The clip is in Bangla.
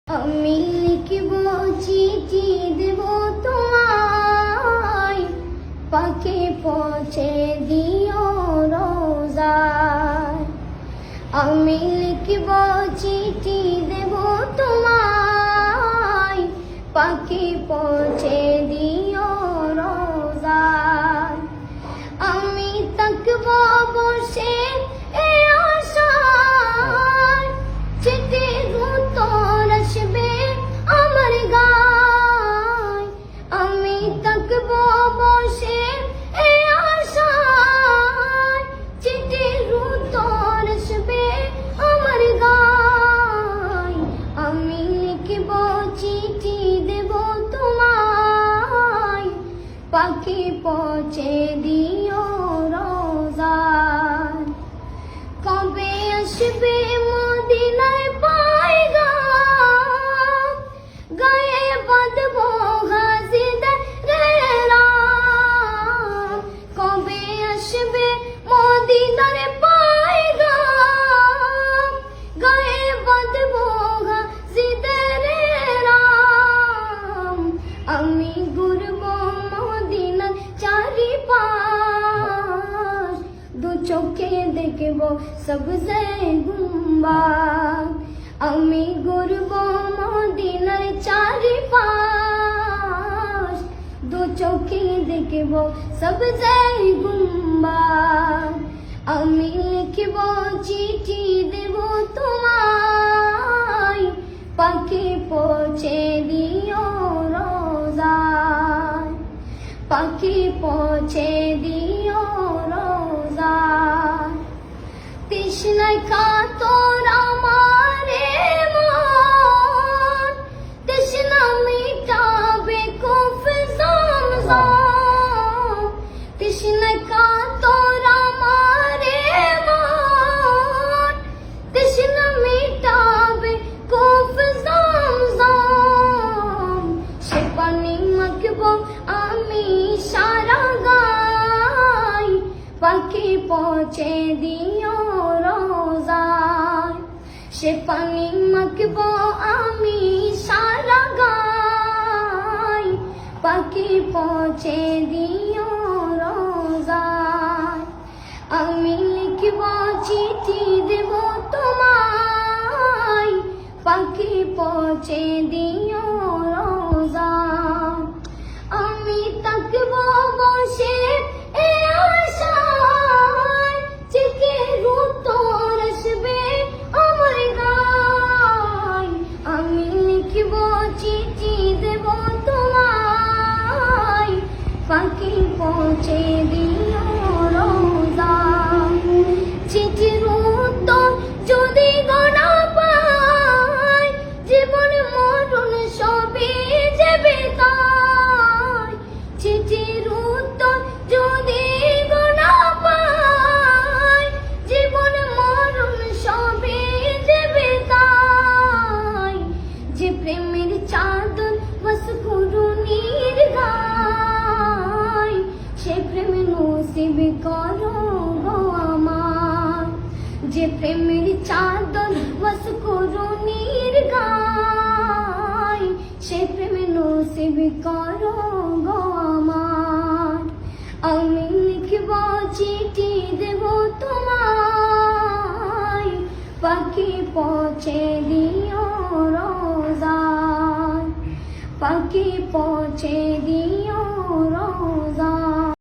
আমি লিখব চিঠি দেব তোমায়, পাখি পৌঁছে দিও রোজায়। আমি লিখব চিঠি দেব তোমায়, পাখি পৌঁছে দিও রোজায়। আমি থাকব বসে এ আশায়, চিঠির উত্তর আসবে আমার গায়। আমি থাকব বসে এ আশায়, চিঠির উত্তর আসবে আমার গায়। আমি লিখব চিঠি দেব তোমায়, পাখি পৌঁছে দিও রোজায়। কবে আসবে মদিনায় পায়গাম, গায়ে বাঁধব হাজিদের রাম। কবে আসবে মদিনার পায়গাম, গায়ে বাঁধব হাজিদের রাম। আমি ঘুরব মদিনার চারিপাশ, দু চোখে দেখব সবজে গুম্বাদ। আমি ঘুরব মদিনার চারিপাশ, দু চোখে দেখব সবজে গুম্বাদ। আমি লিখব চিঠি দেব তোমায়, পাখি পৌঁছে দিও রোজায়। পাখি পৌঁছে দিও রোজায়। তৃষ্ণায় কাতর আমার মন, তৃষ্ণা মিটাবে কূপ জমজম। তৃষ্ণায় কাতর আমার মন, তৃষ্ণা মিটাবে কূপ জমজম। সে পানি মাখব আমি সারা গায়, পাখি পৌঁছে দিও রোজায়। সে পানি মাখব আমি সারা গায়, পাখি পৌঁছে দিও রোজায়। আমি লিখব চিঠি দেব তোমায়, পাখি পৌঁছে দিও রোজায়। আমি থাকব বসে এ আশায়, চিঠির উত্তর আসবে আমার গায়। আমি লিখব চিঠি দেব তোমায়, পাখি পৌঁছে দিও রোজায়। চিঠির উত্তর যদি গোনা পাই, জীবন মরণ সবই যাবে তাই। চিঠির উত্তর যদি গোনা পাই, জীবন মরণ সবই যাবে তাই। যে প্রেমের চাদর বস ঘুরুনির গায়, সে প্রেম নসিব করো গো আমার। যে প্রেমের চাদর বস ঘুরুনির গায়, সে প্রেম নসিব করো গো আমার। আমি লিখব চিঠি দেব তোমায়, পাখি পৌঁছে দিও রোজায়। পাখি পৌঁছে দিও